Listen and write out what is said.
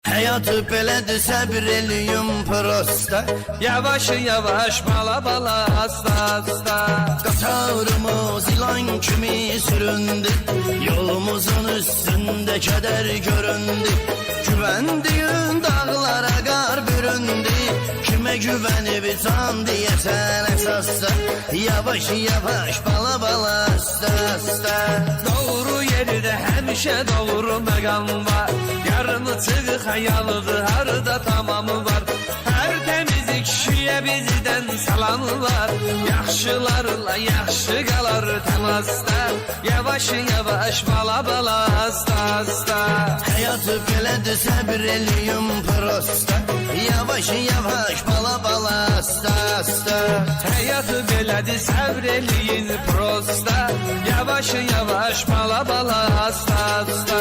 Hayatı belədir, səbir eləyim prosta. Yavaş yavaş, bala bala, asta asta. Qatarımız ilan kimi süründü, yolumuzun üstündə kədər göründü. Güvəndiyin dağlara qar büründü, kimə güvənib can deyəsən əsasda. Yavaş yavaş, bala bala, asta asta. Doğru yerdə həmişə doğru məqam var. Yarını çığı xəyalıdır, harda tamamı var. Hər təmizlik kişiyə bizdən salamı var. Yaxşılarla yaxşı qalar təmasda. Yavaş yavaş, bala bala, asta asta. Hayatı belədir, səbir eləyim prosta. Yavaş yavaş, bala bala, asta asta. Həyatı belədir, səbr eləyin prosta. Yavaş yavaş, bala bala, asta asta.